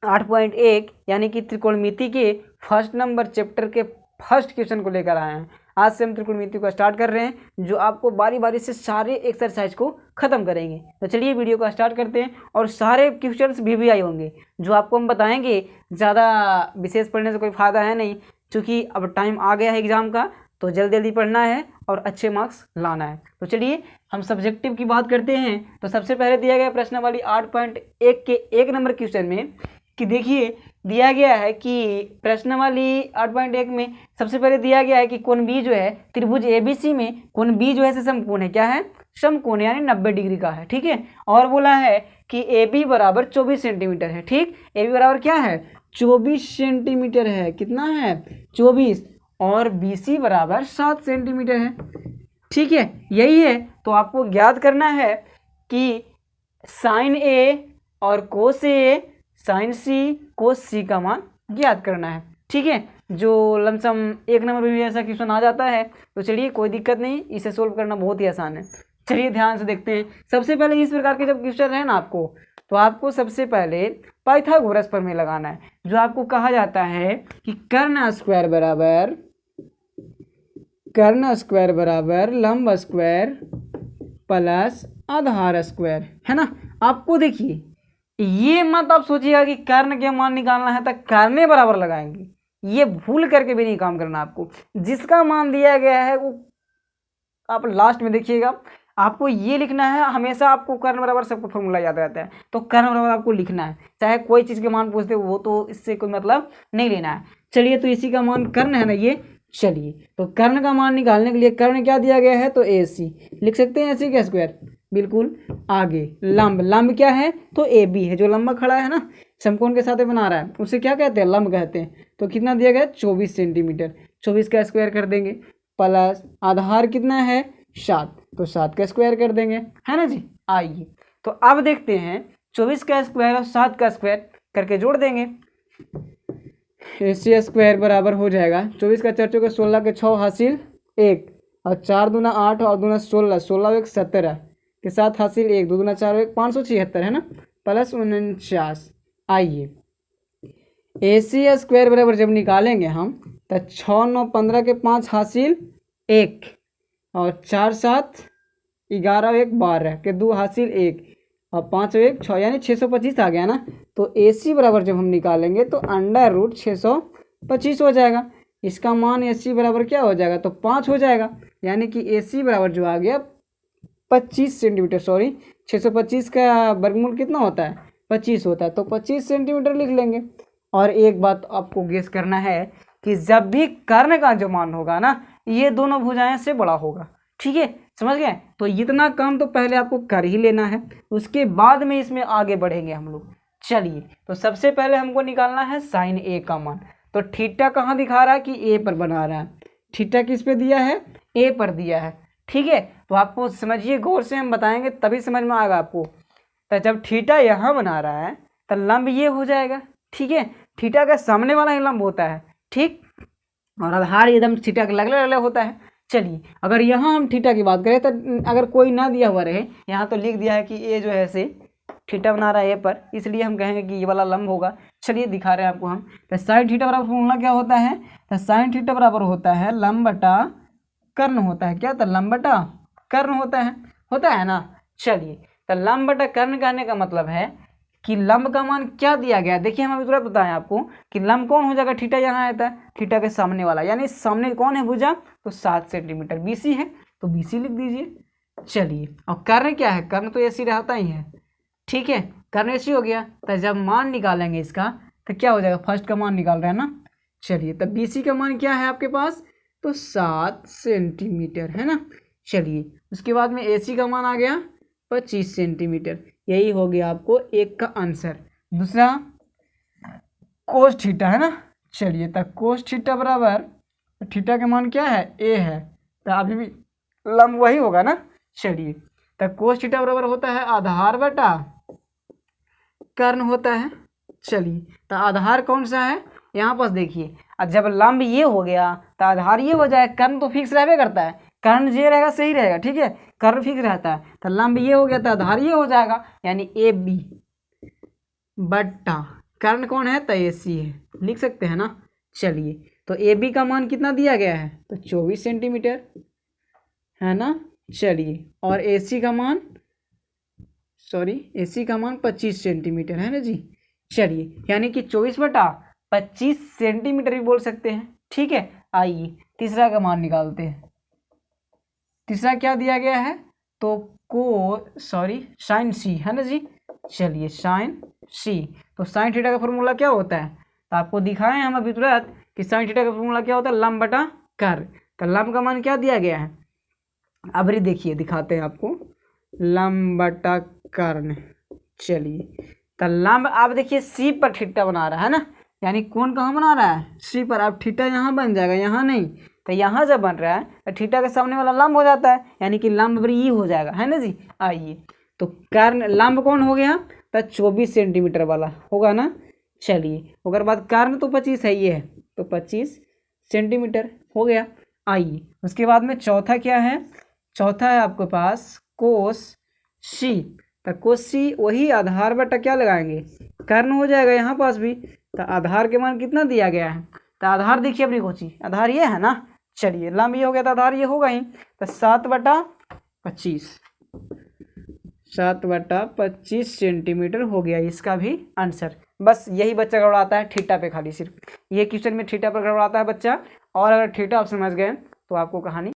8.1 यानी कि त्रिकोणमिति के फर्स्ट नंबर चैप्टर के फर्स्ट क्वेश्चन को लेकर आए हैं। आज से हम त्रिकोणमिति को स्टार्ट कर रहे हैं, जो आपको बारी बारी से सारे एक्सरसाइज को खत्म करेंगे। तो चलिए वीडियो को स्टार्ट करते हैं। और सारे क्वेश्चंस VVI होंगे जो आपको हम बताएंगे। ज़्यादा विशेष पढ़ने से कोई फ़ायदा है नहीं, क्योंकि अब टाइम आ गया है एग्ज़ाम का, तो जल्दी जल्दी पढ़ना है और अच्छे मार्क्स लाना है। तो चलिए हम सब्जेक्टिव की बात करते हैं। तो सबसे पहले दिया गया प्रश्नावली 8.1 के 1 नंबर क्वेश्चन में कि देखिए दिया गया है कि प्रश्नावली 8.1 में सबसे पहले दिया गया है कि कोण बी जो है त्रिभुज ABC में कोण बी जो है समकोण है। क्या है? समकोण, यानी 90 डिग्री का है। ठीक है। और बोला है कि AB बराबर 24 सेंटीमीटर है। ठीक, AB बराबर क्या है? 24 सेंटीमीटर है। कितना है? 24। और BC बराबर 7 सेंटीमीटर है। ठीक है, यही है। तो आपको ज्ञात करना है कि साइन A और cos A, sine C, cos C का मान ज्ञात करना है। ठीक है, जो लमसम 1 नंबर में भी ऐसा क्वेश्चन आ जाता है। तो चलिए कोई दिक्कत नहीं, इसे सोल्व करना बहुत ही आसान है। चलिए ध्यान से देखते हैं। सबसे पहले इस प्रकार के जब क्वेश्चन है ना आपको, तो आपको सबसे पहले पाइथागोरस प्रमेय लगाना है, जो आपको कहा जाता है कि कर्ण स्क्वायर बराबर लंब स्क्वायर प्लस आधार स्क्वायर, है ना। आपको देखिए ये मत आप सोचिएगा कि कर्ण के मान निकालना है तो कर्ण बराबर लगाएंगे, ये भूल करके भी नहीं काम करना। आपको जिसका मान दिया गया है वो आप लास्ट में देखिएगा, आपको ये लिखना है। हमेशा आपको कर्ण बराबर सबको फॉर्मूला याद रहता है, तो कर्ण बराबर आपको लिखना है, चाहे कोई चीज़ के मान पूछते वो तो इससे कोई मतलब नहीं लेना है। चलिए तो इसी का मान कर्ण है ना ये। चलिए तो कर्ण का मान निकालने के लिए कर्ण क्या दिया गया है? तो AC लिख सकते हैं, AC का स्क्वायर। बिल्कुल। आगे लंब क्या है? तो AB है, जो लंबा खड़ा है ना समकोण के साथ बना रहा है, उसे क्या कहते हैं? लंब कहते हैं। तो कितना दिया गया? 24 सेंटीमीटर। 24 का स्क्वायर कर देंगे, प्लस आधार कितना है? 7, तो 7 का स्क्वायर कर देंगे, है ना जी। आइए तो अब देखते हैं 24 का स्क्वायर और 7 का स्क्वायर करके जोड़ देंगे। AC स्क्वायर बराबर हो जाएगा 24 का 4 चौके 16 के 6 हासिल 1, और 4 दूना 8 और दूना 16, 16 1 17 के साथ हासिल 1, 2 दूना 4 1 576, है ना, प्लस 49। आइए AC स्क्वायर बराबर जब निकालेंगे हम तो 6 9 15 के 5 हासिल 1, और 4 7 11 1 12 के 2 हासिल 1, और 5 1 6, यानी 625 आ गया ना। तो AC बराबर जब हम निकालेंगे तो अंडर रूट 625 हो जाएगा। इसका मान AC बराबर क्या हो जाएगा? तो 5 हो जाएगा, यानी कि AC बराबर जो आ गया 25 सेंटीमीटर। सॉरी, 625 का वर्गमूल कितना होता है? 25 होता है, तो 25 सेंटीमीटर लिख लेंगे। और एक बात आपको गेस करना है कि जब भी कर्ण का जो मान होगा ना, ये दोनों भुजाएं से बड़ा होगा। ठीक है, समझ गए। तो इतना काम तो पहले आपको कर ही लेना है, उसके बाद में इसमें आगे बढ़ेंगे हम लोग। चलिए तो सबसे पहले हमको निकालना है साइन A का मान। तो थीटा कहाँ दिखा रहा है? कि A पर बना रहा है। थीटा किस पे दिया है? A पर दिया है। ठीक है, तो आपको समझिए, गौर से हम बताएंगे तभी समझ में आएगा आपको। तो जब थीटा यहाँ बना रहा है तो लंब ये हो जाएगा। ठीक है, थीटा का सामने वाला ही लंब होता है। ठीक, और आधार एकदम थीटा का अलग अलग होता है। चलिए अगर यहाँ हम थीटा की बात करें तो अगर कोई ना दिया हुआ रहे, यहाँ तो लिख दिया है कि A जो है से थीटा बना रहा है A पर, इसलिए हम कहेंगे कि ये वाला लंब होगा। चलिए दिखा रहे हैं आपको हम। तो साइन थीटा बराबर फॉर्मूला क्या होता है? तो साइन थीटा बराबर होता है लंब बटा कर्ण होता है। क्या? तो लंब बटा कर्ण होता है ना। चलिए तो लंब बटा कर्ण कहने का मतलब है कि लंब का मान क्या दिया गया। देखिए हम अभी तुरंत बताएं आपको कि लंब कौन हो जाएगा? थीटा यहाँ आता है, थीटा के सामने वाला, यानी सामने कौन है भुजा? तो 7 सेंटीमीटर। BC है तो BC लिख दीजिए। चलिए और कर्ण क्या है? कर्ण तो AC रहता ही है। ठीक है, कर्ण AC हो गया। तो जब मान निकालेंगे इसका तो क्या हो जाएगा? फर्स्ट का मान निकाल रहे हैं ना। चलिए तब BC का मान क्या है आपके पास? तो 7 सेंटीमीटर, है ना। चलिए उसके बाद में AC का मान आ गया 25 सेंटीमीटर। यही हो गया आपको एक का आंसर। दूसरा कोस थीटा, है ना। चलिए तब कोस थीटा बराबर थीटा का मान क्या है? A है, तो अभी भी लंब वही होगा ना। चलिए तब कोस थीटा बराबर होता है आधार बटा कर्ण होता है। चलिए तो आधार कौन सा है? यहाँ पास देखिए, जब लंब ये हो गया तो आधार ये हो जाए। कर्ण तो फिक्स रहबे करता है, कर्ण ये रहेगा सही रहेगा। ठीक है, कर्ण फिक्स रहता है। तो लंब ये हो गया तो आधार ये हो जाएगा, यानी AB बट्टा कर्ण कौन है, तो ए सी है, लिख सकते हैं ना। चलिए, तो ए बी का मान कितना दिया गया है, तो 24 सेंटीमीटर है ना। चलिए, और ए सी का मान, ए सी का मान 25 सेंटीमीटर है ना जी। चलिए, यानी कि 24/25 सेंटीमीटर भी बोल सकते हैं। ठीक है, आइए तीसरा का मान निकालते हैं। तीसरा क्या दिया गया है, तो साइन सी है ना जी। चलिए, साइन सी, तो साइन थीटा का फॉर्मूला क्या होता है, तो आपको दिखाएं हम अभी तुरंत कि साइन थीटा का फॉर्मूला क्या होता है, लंब बटा कर्ण। तो लंब का मान क्या दिया गया है, अब देखिए दिखाते हैं आपको, लंब बटा कर्ण। चलिए, तो लंब आप देखिए सी पर थीटा बना रहा है ना, यानी कौन कहाँ बना रहा है, सी पर। अब थीटा यहाँ बन जाएगा, यहाँ नहीं, तो यहाँ जब बन रहा है तो थीटा के सामने वाला लंब हो जाता है, यानी कि लंब बराबर ई हो जाएगा, है ना जी। आइए, तो कर्ण लंब कौन हो गया, तो 24 सेंटीमीटर वाला होगा ना। चलिए, अगर बात कर्ण तो 25 है, ये है तो 25 सेंटीमीटर हो गया। आइए, उसके बाद में चौथा क्या है, चौथा है आपके पास कोस सी। तो कोस सी वही आधार बटा क्या लगाएंगे, कर्ण हो जाएगा यहाँ पास भी। तो आधार के मान कितना दिया गया है, तो आधार देखिए अपनी कोची, आधार ये है ना। चलिए, लंब ये हो गया तो आधार ये होगा ही, तो 7/25, 7/25 सेंटीमीटर हो गया इसका भी आंसर। बस यही बच्चा गड़बड़ाता है थीटा पे, खाली सिर्फ ये क्वेश्चन में थीटा पर गड़बड़ाता है बच्चा। और अगर थीटा आप समझ गए तो आपको कहानी